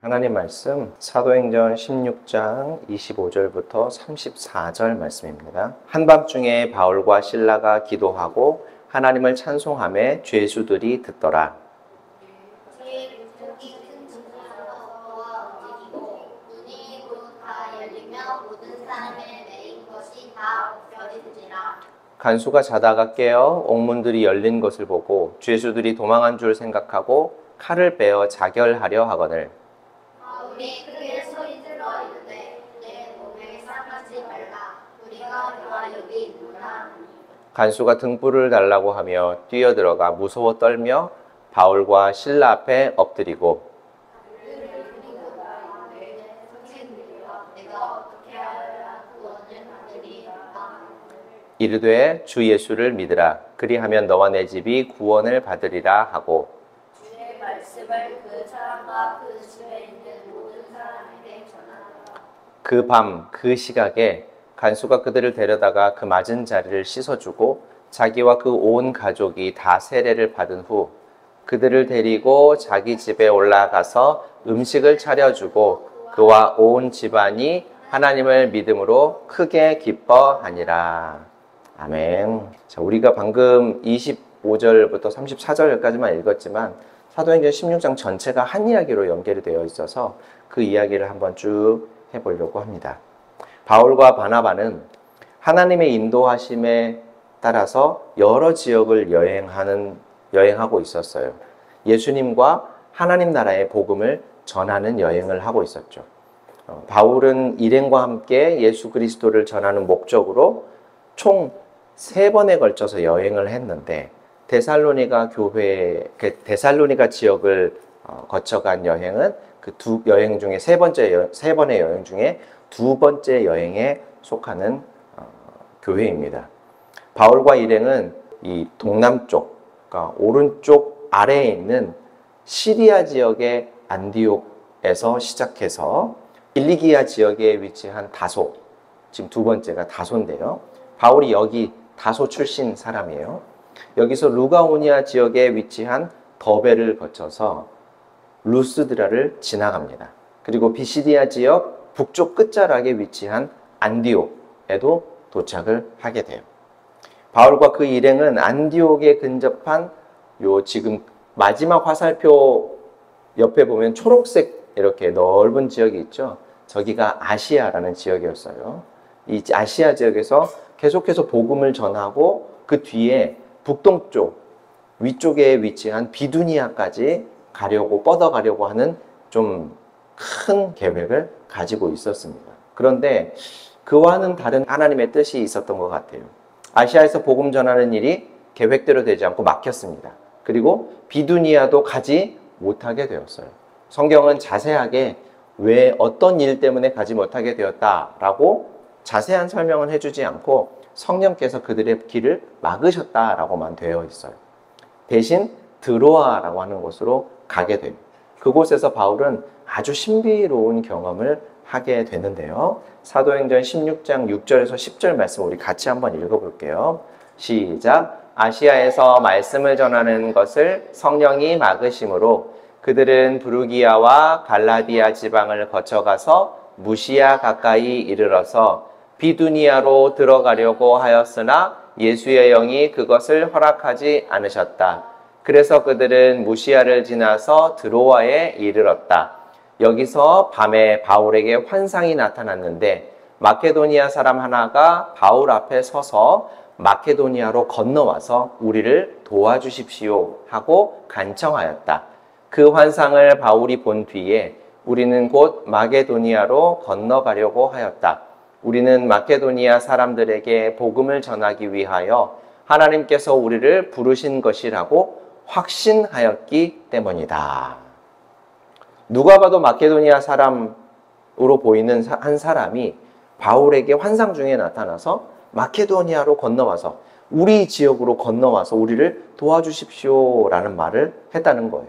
하나님 말씀 사도행전 16장 25절부터 34절 말씀입니다. 한밤중에 바울과 실라가 기도하고 하나님을 찬송하며 죄수들이 듣더라. 간수가 자다가 깨어 옥문들이 열린 것을 보고 죄수들이 도망한 줄 생각하고 칼을 빼어 자결하려 하거늘 우리 크게 소리질러 이르되 내 몸에 상하지 말라. 우리가 다 여기 있노라. 간수가 등불을 달라고 하며 뛰어들어가 무서워 떨며 바울과 실라 앞에 엎드리고 이르되 주 예수를 믿으라. 그리하면 너와 내 집이 구원을 받으리라 하고 주의 말씀을 그 사람과 그 집에 있는 모든 사람에게 전하노라. 그 밤 그 시각에 간수가 그들을 데려다가 그 맞은 자리를 씻어주고 자기와 그 온 가족이 다 세례를 받은 후 그들을 데리고 자기 집에 올라가서 음식을 차려주고 그와 온 집안이 하나님을 믿음으로 크게 기뻐하니라. 아멘. 자, 우리가 방금 25절부터 34절까지만 읽었지만 사도행전 16장 전체가 한 이야기로 연결이 되어 있어서 그 이야기를 한번 쭉 해보려고 합니다. 바울과 바나바는 하나님의 인도하심에 따라서 여러 지역을 여행하고 있었어요. 예수님과 하나님 나라의 복음을 전하는 여행을 하고 있었죠. 바울은 일행과 함께 예수 그리스도를 전하는 목적으로 총 3번에 걸쳐서 여행을 했는데 데살로니가 지역을 거쳐간 여행은 그 두 여행 중에 세 번의 여행 중에 2번째 여행에 속하는 교회입니다. 바울과 일행은 이 동남쪽, 그러니까 오른쪽 아래에 있는 시리아 지역의 안디옥에서 시작해서 길리기아 지역에 위치한 다소, 지금 2번째가 다소인데요. 바울이 여기 다소 출신 사람이에요. 여기서 루가오니아 지역에 위치한 더베를 거쳐서 루스드라를 지나갑니다. 그리고 비시디아 지역 북쪽 끝자락에 위치한 안디옥에도 도착을 하게 돼요. 바울과 그 일행은 안디옥에 근접한 요 지금 마지막 화살표 옆에 보면 초록색 이렇게 넓은 지역이 있죠. 저기가 아시아라는 지역이었어요. 이 아시아 지역에서 계속해서 복음을 전하고 그 뒤에 북동쪽 위쪽에 위치한 비두니아까지 뻗어가려고 하는 좀 큰 계획을 가지고 있었습니다. 그런데 그와는 다른 하나님의 뜻이 있었던 것 같아요. 아시아에서 복음 전하는 일이 계획대로 되지 않고 막혔습니다. 그리고 비두니아도 가지 못하게 되었어요. 성경은 자세하게 왜 어떤 일 때문에 가지 못하게 되었다라고 자세한 설명은 해주지 않고 성령께서 그들의 길을 막으셨다라고만 되어 있어요. 대신 드로아라고 하는 곳으로 가게 됩니다. 그곳에서 바울은 아주 신비로운 경험을 하게 되는데요. 사도행전 16장 6절에서 10절 말씀 우리 같이 한번 읽어볼게요. 시작. 아시아에서 말씀을 전하는 것을 성령이 막으심으로 그들은 부르기아와 갈라디아 지방을 거쳐가서 무시아 가까이 이르러서 비두니아로 들어가려고 하였으나 예수의 영이 그것을 허락하지 않으셨다. 그래서 그들은 무시아를 지나서 드로아에 이르렀다. 여기서 밤에 바울에게 환상이 나타났는데 마케도니아 사람 하나가 바울 앞에 서서 마케도니아로 건너와서 우리를 도와주십시오 하고 간청하였다. 그 환상을 바울이 본 뒤에 우리는 곧 마게도니아로 건너가려고 하였다. 우리는 마케도니아 사람들에게 복음을 전하기 위하여 하나님께서 우리를 부르신 것이라고 확신하였기 때문이다. 누가 봐도 마케도니아 사람으로 보이는 한 사람이 바울에게 환상 중에 나타나서 마케도니아로 건너와서 우리 지역으로 건너와서 우리를 도와주십시오라는 말을 했다는 거예요.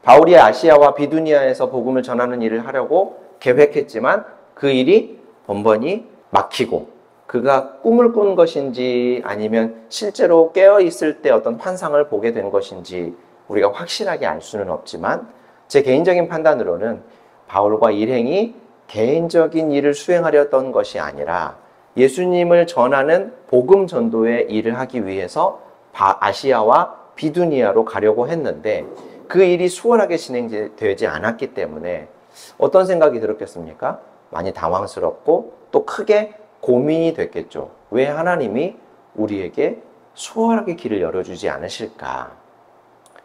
바울이 아시아와 비두니아에서 복음을 전하는 일을 하려고 계획했지만 그 일이 번번이 막히고 그가 꿈을 꾼 것인지 아니면 실제로 깨어있을 때 어떤 환상을 보게 된 것인지 우리가 확실하게 알 수는 없지만 제 개인적인 판단으로는 바울과 일행이 개인적인 일을 수행하려던 것이 아니라 예수님을 전하는 복음 전도의 일을 하기 위해서 아시아와 비두니아로 가려고 했는데 그 일이 수월하게 진행되지 않았기 때문에 어떤 생각이 들었겠습니까? 많이 당황스럽고 또 크게 고민이 됐겠죠. 왜 하나님이 우리에게 수월하게 길을 열어주지 않으실까?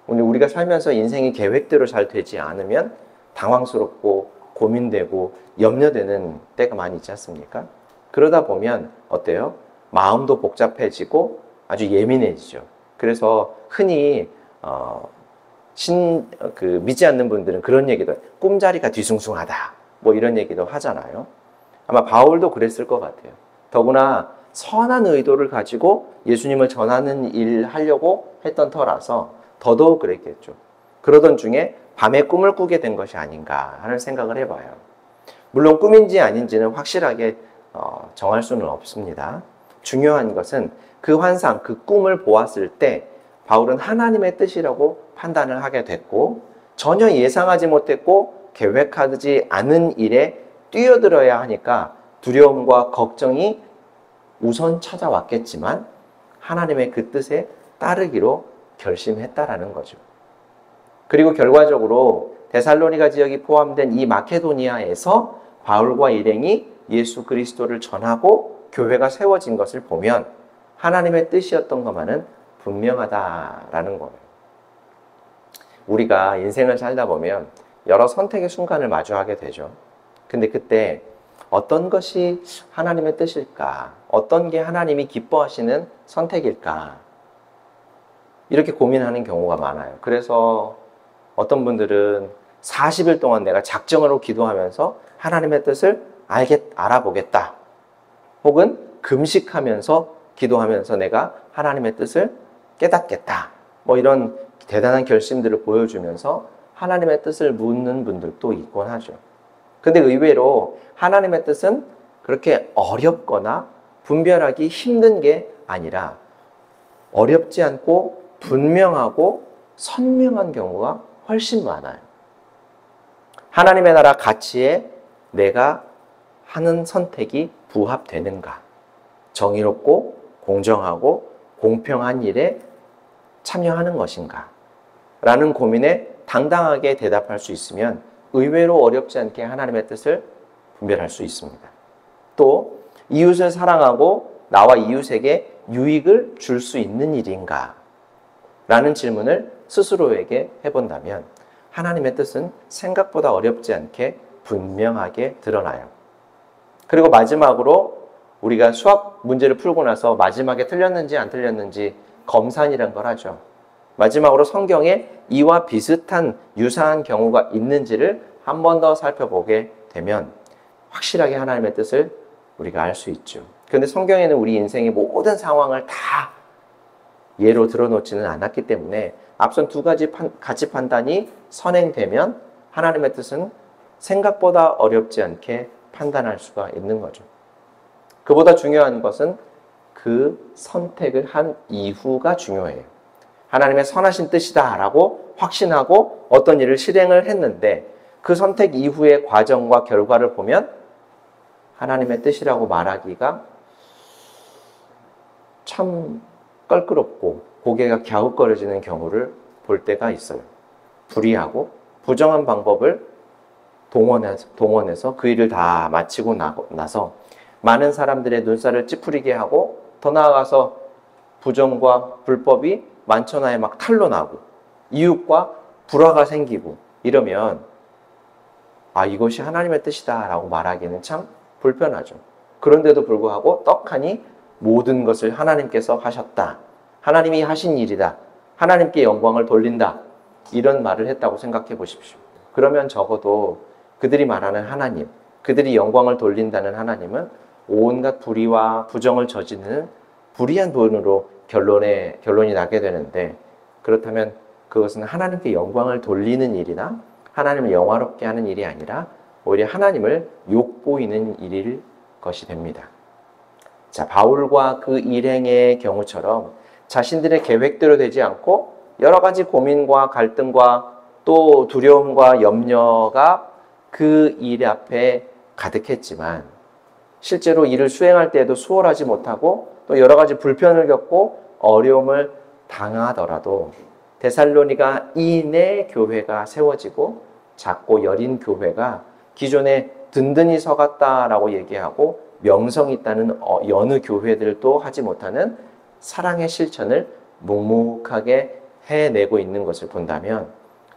오늘 우리가 살면서 인생이 계획대로 잘 되지 않으면 당황스럽고 고민되고 염려되는 때가 많이 있지 않습니까? 그러다 보면 어때요? 마음도 복잡해지고 아주 예민해지죠. 그래서 흔히 믿지 않는 분들은 그런 얘기도 해요. 꿈자리가 뒤숭숭하다. 뭐 이런 얘기도 하잖아요. 아마 바울도 그랬을 것 같아요. 더구나 선한 의도를 가지고 예수님을 전하는 일 하려고 했던 터라서 더더욱 그랬겠죠. 그러던 중에 밤에 꿈을 꾸게 된 것이 아닌가 하는 생각을 해봐요. 물론 꿈인지 아닌지는 확실하게 정할 수는 없습니다. 중요한 것은 그 환상, 그 꿈을 보았을 때 바울은 하나님의 뜻이라고 판단을 하게 됐고 전혀 예상하지 못했고 계획하지 않은 일에 뛰어들어야 하니까 두려움과 걱정이 우선 찾아왔겠지만 하나님의 그 뜻에 따르기로 결심했다라는 거죠. 그리고 결과적으로 데살로니가 지역이 포함된 이 마케도니아에서 바울과 일행이 예수 그리스도를 전하고 교회가 세워진 것을 보면 하나님의 뜻이었던 것만은 분명하다라는 거예요. 우리가 인생을 살다 보면 여러 선택의 순간을 마주하게 되죠. 근데 그때 어떤 것이 하나님의 뜻일까? 어떤 게 하나님이 기뻐하시는 선택일까? 이렇게 고민하는 경우가 많아요. 그래서 어떤 분들은 40일 동안 내가 작정으로 기도하면서 하나님의 뜻을 알아보겠다. 혹은 금식하면서 기도하면서 내가 하나님의 뜻을 깨닫겠다. 뭐 이런 대단한 결심들을 보여주면서 하나님의 뜻을 묻는 분들도 있곤 하죠. 근데 의외로 하나님의 뜻은 그렇게 어렵거나 분별하기 힘든 게 아니라 어렵지 않고 분명하고 선명한 경우가 훨씬 많아요. 하나님의 나라 가치에 내가 하는 선택이 부합되는가? 정의롭고 공정하고 공평한 일에 참여하는 것인가? 라는 고민에 당당하게 대답할 수 있으면 의외로 어렵지 않게 하나님의 뜻을 분별할 수 있습니다. 또 이웃을 사랑하고 나와 이웃에게 유익을 줄 수 있는 일인가? 라는 질문을 스스로에게 해본다면 하나님의 뜻은 생각보다 어렵지 않게 분명하게 드러나요. 그리고 마지막으로 우리가 수학 문제를 풀고 나서 마지막에 틀렸는지 안 틀렸는지 검산이란 걸 하죠. 마지막으로 성경에 이와 비슷한 유사한 경우가 있는지를 한 번 더 살펴보게 되면 확실하게 하나님의 뜻을 우리가 알 수 있죠. 그런데 성경에는 우리 인생의 모든 상황을 다 예로 들어놓지는 않았기 때문에 앞선 두 가지 가치 판단이 선행되면 하나님의 뜻은 생각보다 어렵지 않게 판단할 수가 있는 거죠. 그보다 중요한 것은 그 선택을 한 이후가 중요해요. 하나님의 선하신 뜻이다 라고 확신하고 어떤 일을 실행을 했는데 그 선택 이후의 과정과 결과를 보면 하나님의 뜻이라고 말하기가 참 껄끄럽고 고개가 갸웃거려지는 경우를 볼 때가 있어요. 불의하고 부정한 방법을 동원해서 그 일을 다 마치고 나서 많은 사람들의 눈살을 찌푸리게 하고 더 나아가서 부정과 불법이 만천하에 막 탄로나고 이웃과 불화가 생기고 이러면 이것이 하나님의 뜻이다 라고 말하기는 참 불편하죠. 그런데도 불구하고 떡하니 모든 것을 하나님께서 하셨다. 하나님이 하신 일이다. 하나님께 영광을 돌린다. 이런 말을 했다고 생각해 보십시오. 그러면 적어도 그들이 말하는 하나님, 그들이 영광을 돌린다는 하나님은 온갖 불의와 부정을 저지르는 불의한 분으로 결론이 나게 되는데 그렇다면 그것은 하나님께 영광을 돌리는 일이나 하나님을 영화롭게 하는 일이 아니라 오히려 하나님을 욕보이는 일일 것이 됩니다. 자, 바울과 그 일행의 경우처럼 자신들의 계획대로 되지 않고 여러 가지 고민과 갈등과 또 두려움과 염려가 그 일 앞에 가득했지만 실제로 일을 수행할 때에도 수월하지 못하고 또 여러 가지 불편을 겪고 어려움을 당하더라도 데살로니가 이내 교회가 세워지고 작고 여린 교회가 기존에 든든히 서갔다라고 얘기하고 명성이 있다는 여느 교회들도 하지 못하는 사랑의 실천을 묵묵하게 해내고 있는 것을 본다면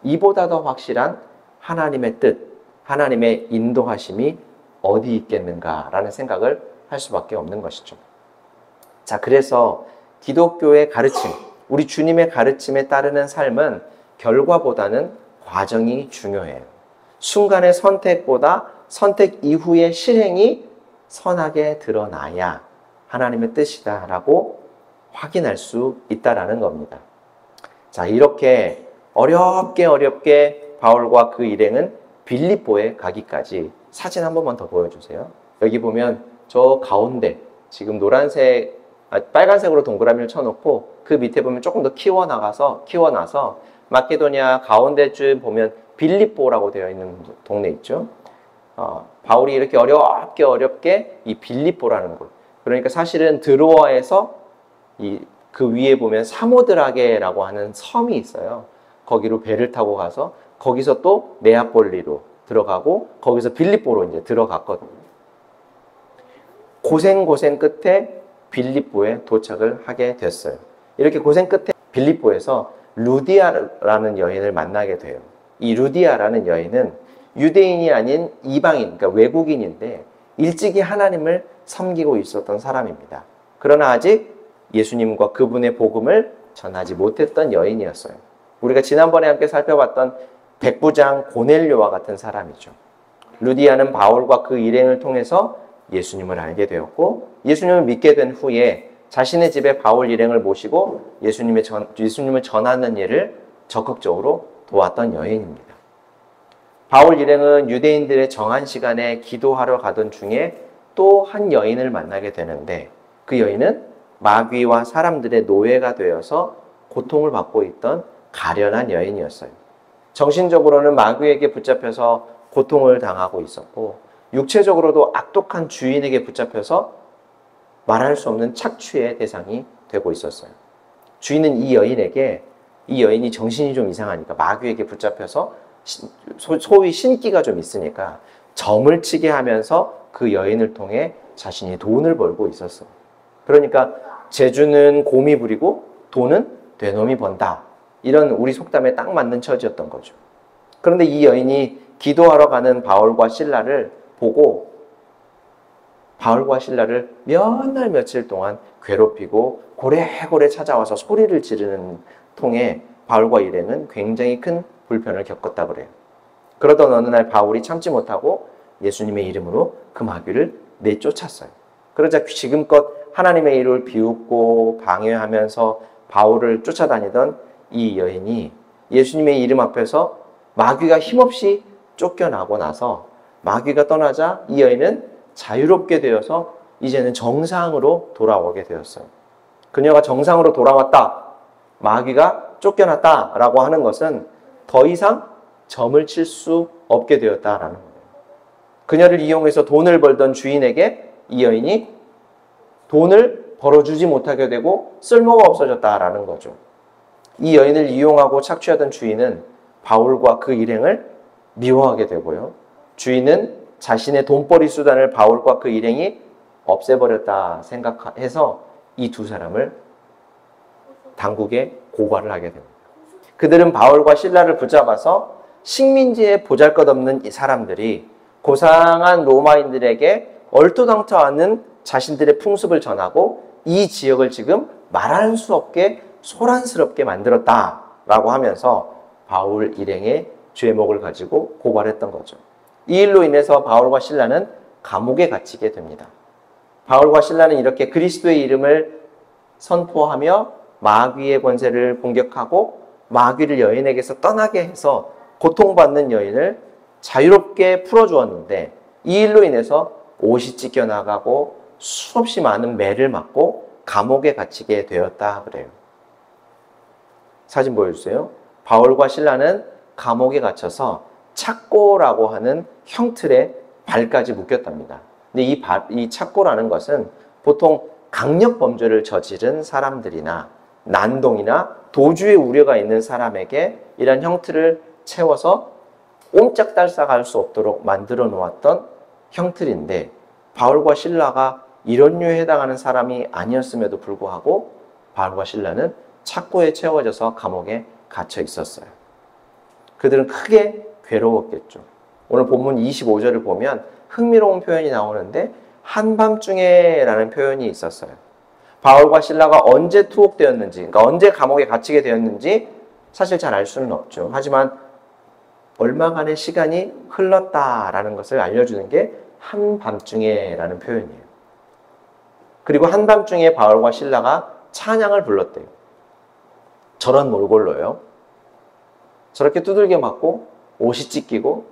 이보다 더 확실한 하나님의 뜻, 하나님의 인도하심이 어디 있겠는가라는 생각을 할 수밖에 없는 것이죠. 자, 그래서 기독교의 가르침, 우리 주님의 가르침에 따르는 삶은 결과보다는 과정이 중요해요. 순간의 선택보다 선택 이후의 실행이 선하게 드러나야 하나님의 뜻이다라고 확인할 수 있다라는 겁니다. 자, 이렇게 어렵게 바울과 그 일행은 빌립보에 가기까지 사진 한 번만 더 보여주세요. 여기 보면 저 가운데 지금 빨간색으로 동그라미를 쳐놓고 그 밑에 보면 조금 더 키워나서 마케도니아 가운데쯤 보면 빌립보라고 되어 있는 동네 있죠. 바울이 이렇게 어렵게 이 빌립보라는 곳. 그러니까 사실은 드로아에서 그 위에 보면 사모드라게라고 하는 섬이 있어요. 거기로 배를 타고 가서 거기서 또 네아폴리로 들어가고 거기서 빌립보로 이제 들어갔거든요. 고생 끝에 빌립보에 도착을 하게 됐어요. 이렇게 고생 끝에 빌립보에서 루디아라는 여인을 만나게 돼요. 이 루디아라는 여인은 유대인이 아닌 이방인, 그러니까 외국인인데 일찍이 하나님을 섬기고 있었던 사람입니다. 그러나 아직 예수님과 그분의 복음을 전하지 못했던 여인이었어요. 우리가 지난번에 함께 살펴봤던 백부장 고넬료와 같은 사람이죠. 루디아는 바울과 그 일행을 통해서 예수님을 알게 되었고 예수님을 믿게 된 후에 자신의 집에 바울 일행을 모시고 예수님을 전하는 일을 적극적으로 도왔던 여인입니다. 바울 일행은 유대인들의 정한 시간에 기도하러 가던 중에 또 한 여인을 만나게 되는데 그 여인은 마귀와 사람들의 노예가 되어서 고통을 받고 있던 가련한 여인이었어요. 정신적으로는 마귀에게 붙잡혀서 고통을 당하고 있었고 육체적으로도 악독한 주인에게 붙잡혀서 말할 수 없는 착취의 대상이 되고 있었어요. 주인은 이 여인이 정신이 좀 이상하니까 마귀에게 붙잡혀서 소위 신기가 좀 있으니까 점을 치게 하면서 그 여인을 통해 자신이 돈을 벌고 있었어. 그러니까 재주는 곰이 부리고 돈은 되놈이 번다. 이런 우리 속담에 딱 맞는 처지였던 거죠. 그런데 이 여인이 기도하러 가는 바울과 실라를 보고 바울과 실라를 몇 날 며칠 동안 괴롭히고 고래고래 찾아와서 소리를 지르는 통에 바울과 일행은 굉장히 큰 불편을 겪었다 그래요. 그러던 어느 날 바울이 참지 못하고 예수님의 이름으로 그 마귀를 내쫓았어요. 그러자 지금껏 하나님의 이름을 비웃고 방해하면서 바울을 쫓아다니던 이 여인이 예수님의 이름 앞에서 마귀가 힘없이 쫓겨나고 나서 마귀가 떠나자 이 여인은 자유롭게 되어서 이제는 정상으로 돌아오게 되었어요. 그녀가 정상으로 돌아왔다, 마귀가 쫓겨났다라고 하는 것은 더 이상 점을 칠 수 없게 되었다라는 거예요. 그녀를 이용해서 돈을 벌던 주인에게 이 여인이 돈을 벌어주지 못하게 되고 쓸모가 없어졌다라는 거죠. 이 여인을 이용하고 착취하던 주인은 바울과 그 일행을 미워하게 되고요. 주인은 자신의 돈벌이 수단을 바울과 그 일행이 없애버렸다 생각해서 이 두 사람을 당국에 고발을 하게 됩니다. 그들은 바울과 실라를 붙잡아서 식민지에 보잘것없는 이 사람들이 고상한 로마인들에게 얼토당토 않은 자신들의 풍습을 전하고 이 지역을 지금 말할 수 없게 소란스럽게 만들었다라고 하면서 바울 일행의 죄목을 가지고 고발했던 거죠. 이 일로 인해서 바울과 실라는 감옥에 갇히게 됩니다. 바울과 실라는 이렇게 그리스도의 이름을 선포하며 마귀의 권세를 공격하고 마귀를 여인에게서 떠나게 해서 고통받는 여인을 자유롭게 풀어주었는데 이 일로 인해서 옷이 찢겨나가고 수없이 많은 매를 맞고 감옥에 갇히게 되었다 그래요. 사진 보여주세요. 바울과 실라는 감옥에 갇혀서 착고라고 하는 형틀에 발까지 묶였답니다. 근데 이 착고라는 것은 보통 강력 범죄를 저지른 사람들이나 난동이나 도주의 우려가 있는 사람에게 이런 형틀을 채워서 옴짝달싹할 수 없도록 만들어 놓았던 형틀인데, 바울과 실라가 이런 류에 해당하는 사람이 아니었음에도 불구하고 바울과 실라는 착고에 채워져서 감옥에 갇혀 있었어요. 그들은 크게 괴로웠겠죠. 오늘 본문 25절을 보면 흥미로운 표현이 나오는데 한밤중에 라는 표현이 있었어요. 바울과 실라가 언제 투옥되었는지, 그러니까 언제 감옥에 갇히게 되었는지 사실 잘 알 수는 없죠. 하지만 얼마간의 시간이 흘렀다라는 것을 알려주는 게 한밤중에 라는 표현이에요. 그리고 한밤중에 바울과 실라가 찬양을 불렀대요. 저런 몰골로요. 저렇게 두들겨 맞고 옷이 찢기고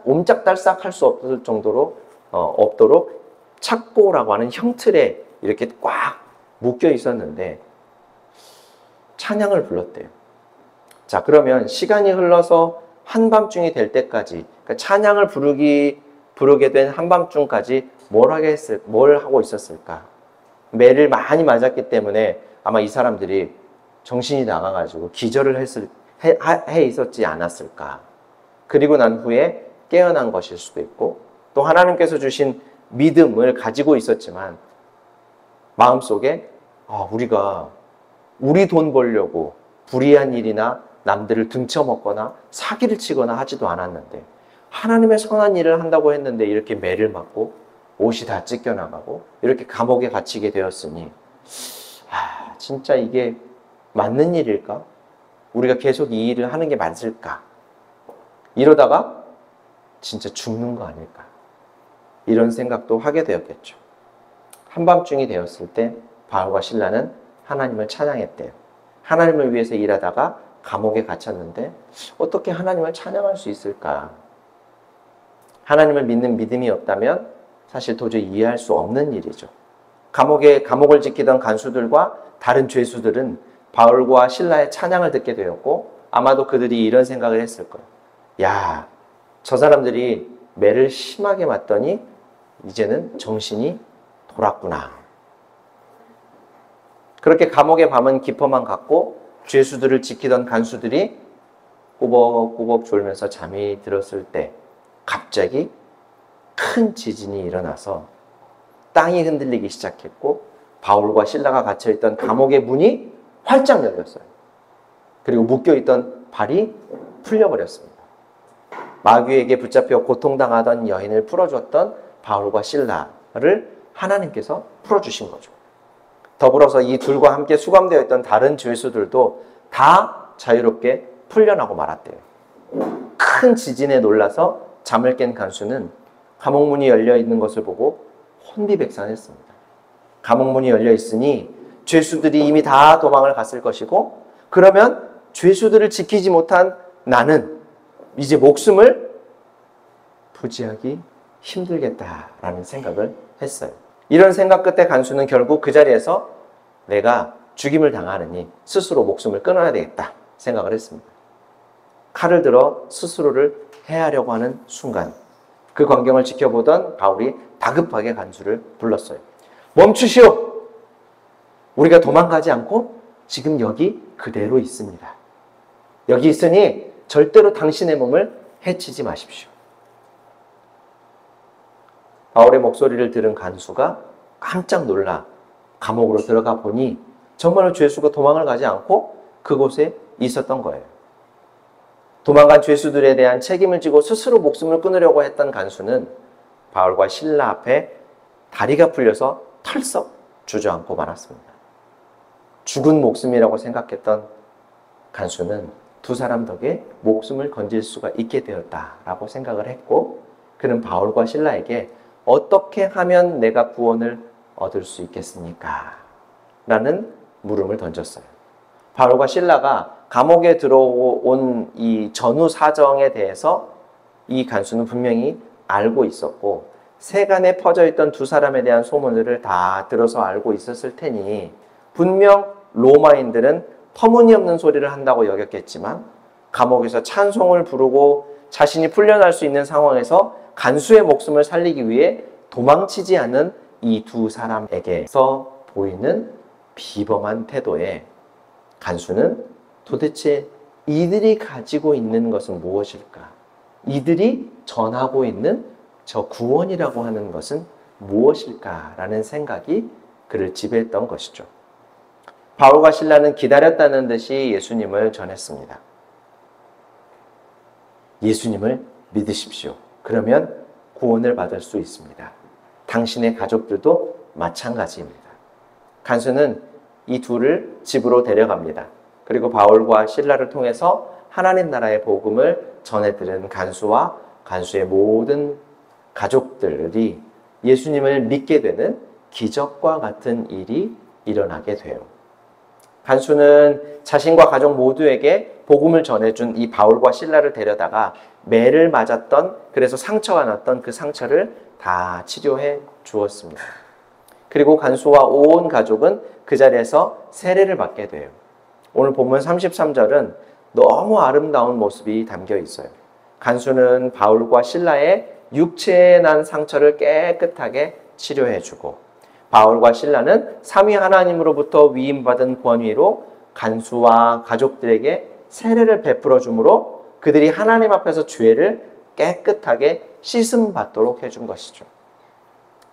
옴짝달싹 할 수 없을 정도로 없도록 착고라고 하는 형틀에 이렇게 꽉 묶여 있었는데 찬양을 불렀대요. 자, 그러면 시간이 흘러서 한밤중이 될 때까지, 그러니까 찬양을 부르게 된 한밤중까지 뭘 하고 있었을까? 매를 많이 맞았기 때문에 아마 이 사람들이 정신이 나가가지고 기절을 해 있었지 않았을까? 그리고 난 후에 깨어난 것일 수도 있고, 또 하나님께서 주신 믿음을 가지고 있었지만 마음속에 우리가 우리 돈 벌려고 불의한 일이나 남들을 등쳐먹거나 사기를 치거나 하지도 않았는데 하나님의 선한 일을 한다고 했는데 이렇게 매를 맞고 옷이 다 찢겨나가고 이렇게 감옥에 갇히게 되었으니 진짜 이게 맞는 일일까? 우리가 계속 이 일을 하는 게 맞을까? 이러다가 진짜 죽는 거 아닐까? 이런 생각도 하게 되었겠죠. 한밤중이 되었을 때 바울과 실라는 하나님을 찬양했대요. 하나님을 위해서 일하다가 감옥에 갇혔는데 어떻게 하나님을 찬양할 수 있을까? 하나님을 믿는 믿음이 없다면 사실 도저히 이해할 수 없는 일이죠. 감옥을 지키던 간수들과 다른 죄수들은 바울과 실라의 찬양을 듣게 되었고 아마도 그들이 이런 생각을 했을 거예요. 야, 저 사람들이 매를 심하게 맞더니 이제는 정신이 돌았구나. 그렇게 감옥의 밤은 깊어만 갔고 죄수들을 지키던 간수들이 꾸벅꾸벅 졸면서 잠이 들었을 때 갑자기 큰 지진이 일어나서 땅이 흔들리기 시작했고 바울과 실라가 갇혀있던 감옥의 문이 활짝 열렸어요. 그리고 묶여있던 발이 풀려버렸습니다. 마귀에게 붙잡혀 고통당하던 여인을 풀어줬던 바울과 실라를 하나님께서 풀어주신 거죠. 더불어서 이 둘과 함께 수감되어 있던 다른 죄수들도 다 자유롭게 풀려나고 말았대요. 큰 지진에 놀라서 잠을 깬 간수는 감옥문이 열려 있는 것을 보고 혼비백산했습니다. 감옥문이 열려 있으니 죄수들이 이미 다 도망을 갔을 것이고 그러면 죄수들을 지키지 못한 나는 이제 목숨을 부지하기 힘들겠다라는 생각을 했어요. 이런 생각 끝에 간수는 결국 그 자리에서 내가 죽임을 당하느니 스스로 목숨을 끊어야 되겠다 생각을 했습니다. 칼을 들어 스스로를 해하려고 하는 순간 그 광경을 지켜보던 바울이 다급하게 간수를 불렀어요. 멈추시오! 우리가 도망가지 않고 지금 여기 그대로 있습니다. 여기 있으니 절대로 당신의 몸을 해치지 마십시오. 바울의 목소리를 들은 간수가 깜짝 놀라 감옥으로 들어가 보니 정말로 죄수가 도망을 가지 않고 그곳에 있었던 거예요. 도망간 죄수들에 대한 책임을 지고 스스로 목숨을 끊으려고 했던 간수는 바울과 실라 앞에 다리가 풀려서 털썩 주저앉고 말았습니다. 죽은 목숨이라고 생각했던 간수는 두 사람 덕에 목숨을 건질 수가 있게 되었다라고 생각을 했고 그는 바울과 실라에게 어떻게 하면 내가 구원을 얻을 수 있겠습니까? 라는 물음을 던졌어요. 바울과 실라가 감옥에 들어온 이 전후 사정에 대해서 이 간수는 분명히 알고 있었고 세간에 퍼져 있던 두 사람에 대한 소문들을 다 들어서 알고 있었을 테니 분명 로마인들은 터무니없는 소리를 한다고 여겼겠지만 감옥에서 찬송을 부르고 자신이 풀려날 수 있는 상황에서 간수의 목숨을 살리기 위해 도망치지 않는 이 두 사람에게서 보이는 비범한 태도에 간수는 도대체 이들이 가지고 있는 것은 무엇일까? 이들이 전하고 있는 저 구원이라고 하는 것은 무엇일까라는 생각이 그를 지배했던 것이죠. 바울과 실라는 기다렸다는 듯이 예수님을 전했습니다. 예수님을 믿으십시오. 그러면 구원을 받을 수 있습니다. 당신의 가족들도 마찬가지입니다. 간수는 이 둘을 집으로 데려갑니다. 그리고 바울과 실라를 통해서 하나님 나라의 복음을 전해들은 간수와 간수의 모든 가족들이 예수님을 믿게 되는 기적과 같은 일이 일어나게 돼요. 간수는 자신과 가족 모두에게 복음을 전해준 이 바울과 실라를 데려다가 매를 맞았던, 그래서 상처가 났던 그 상처를 다 치료해 주었습니다. 그리고 간수와 온 가족은 그 자리에서 세례를 받게 돼요. 오늘 본문 33절은 너무 아름다운 모습이 담겨 있어요. 간수는 바울과 신라의 육체에 난 상처를 깨끗하게 치료해주고, 바울과 신라는 삼위 하나님으로부터 위임받은 권위로 간수와 가족들에게 세례를 베풀어 주므로 그들이 하나님 앞에서 죄를 깨끗하게 씻음 받도록 해준 것이죠.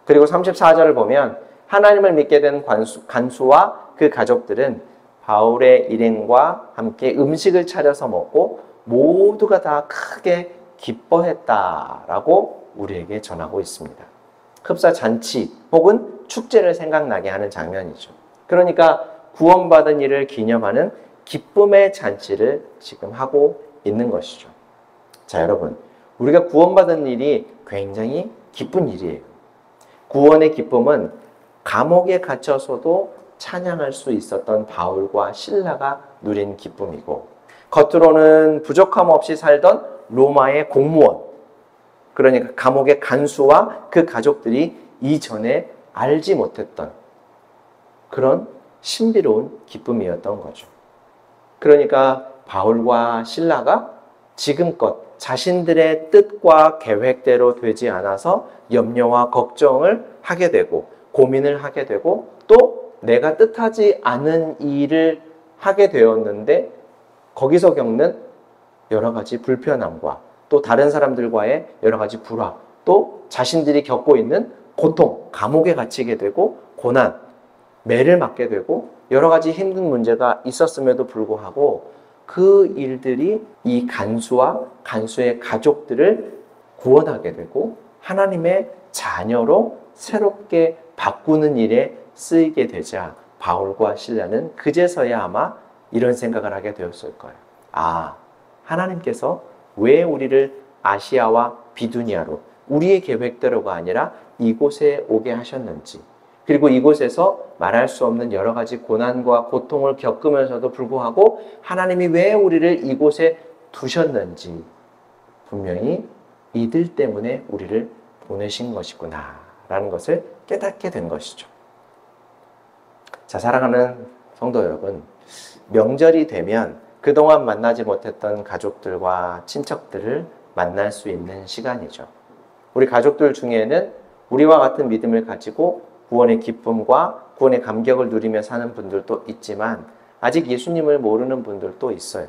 그리고 34절을 보면 하나님을 믿게 된 간수와 그 가족들은 바울의 일행과 함께 음식을 차려서 먹고 모두가 다 크게 기뻐했다라고 우리에게 전하고 있습니다. 흡사 잔치 혹은 축제를 생각나게 하는 장면이죠. 그러니까 구원받은 일을 기념하는 기쁨의 잔치를 지금 하고 있는 것이죠. 자, 여러분, 우리가 구원받은 일이 굉장히 기쁜 일이에요. 구원의 기쁨은 감옥에 갇혀서도 찬양할 수 있었던 바울과 실라가 누린 기쁨이고, 겉으로는 부족함 없이 살던 로마의 공무원, 그러니까 감옥의 간수와 그 가족들이 이전에 알지 못했던 그런 신비로운 기쁨이었던 거죠. 그러니까 바울과 실라가 지금껏 자신들의 뜻과 계획대로 되지 않아서 염려와 걱정을 하게 되고 고민을 하게 되고 또 내가 뜻하지 않은 일을 하게 되었는데 거기서 겪는 여러 가지 불편함과 또 다른 사람들과의 여러 가지 불화, 또 자신들이 겪고 있는 고통, 감옥에 갇히게 되고 고난, 매를 맞게 되고 여러 가지 힘든 문제가 있었음에도 불구하고 그 일들이 이 간수와 간수의 가족들을 구원하게 되고 하나님의 자녀로 새롭게 바꾸는 일에 쓰이게 되자 바울과 실라는 그제서야 아마 이런 생각을 하게 되었을 거예요. 아, 하나님께서 왜 우리를 아시아와 비두니아로 우리의 계획대로가 아니라 이곳에 오게 하셨는지, 그리고 이곳에서 말할 수 없는 여러 가지 고난과 고통을 겪으면서도 불구하고 하나님이 왜 우리를 이곳에 두셨는지 분명히 이들 때문에 우리를 보내신 것이구나 라는 것을 깨닫게 된 것이죠. 자, 사랑하는 성도 여러분, 명절이 되면 그동안 만나지 못했던 가족들과 친척들을 만날 수 있는 시간이죠. 우리 가족들 중에는 우리와 같은 믿음을 가지고 구원의 기쁨과 구원의 감격을 누리며 사는 분들도 있지만 아직 예수님을 모르는 분들도 있어요.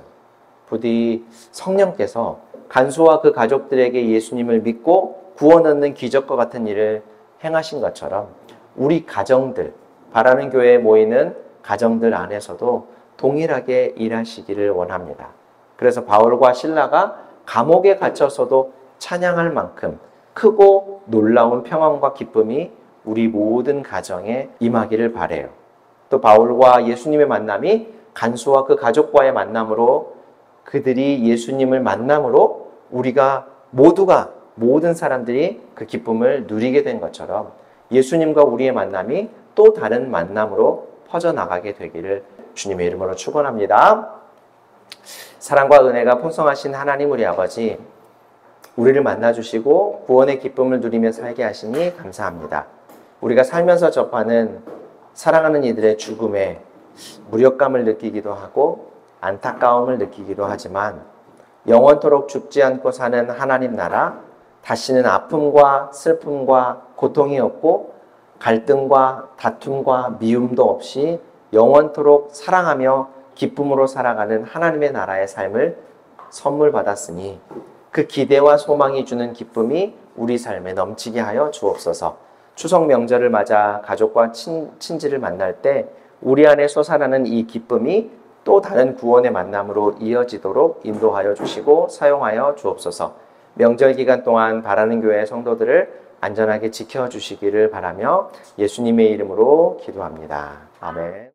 부디 성령께서 간수와 그 가족들에게 예수님을 믿고 구원 얻는 기적과 같은 일을 행하신 것처럼 우리 가정들, 바라는 교회에 모이는 가정들 안에서도 동일하게 일하시기를 원합니다. 그래서 바울과 실라가 감옥에 갇혀서도 찬양할 만큼 크고 놀라운 평안과 기쁨이 우리 모든 가정에 임하기를 바라요. 또 바울과 예수님의 만남이 간수와 그 가족과의 만남으로 그들이 예수님을 만남으로 우리가 모두가 모든 사람들이 그 기쁨을 누리게 된 것처럼 예수님과 우리의 만남이 또 다른 만남으로 퍼져나가게 되기를 주님의 이름으로 축원합니다. 사랑과 은혜가 풍성하신 하나님 우리 아버지, 우리를 만나주시고 구원의 기쁨을 누리며 살게 하시니 감사합니다. 우리가 살면서 접하는 사랑하는 이들의 죽음에 무력감을 느끼기도 하고 안타까움을 느끼기도 하지만 영원토록 죽지 않고 사는 하나님 나라, 다시는 아픔과 슬픔과 고통이 없고 갈등과 다툼과 미움도 없이 영원토록 사랑하며 기쁨으로 살아가는 하나님의 나라의 삶을 선물 받았으니 그 기대와 소망이 주는 기쁨이 우리 삶에 넘치게 하여 주옵소서. 추석 명절을 맞아 가족과 친지를 만날 때 우리 안에 솟아나는 이 기쁨이 또 다른 구원의 만남으로 이어지도록 인도하여 주시고 사용하여 주옵소서. 명절 기간 동안 바라는 교회 성도들을 안전하게 지켜주시기를 바라며 예수님의 이름으로 기도합니다. 아멘.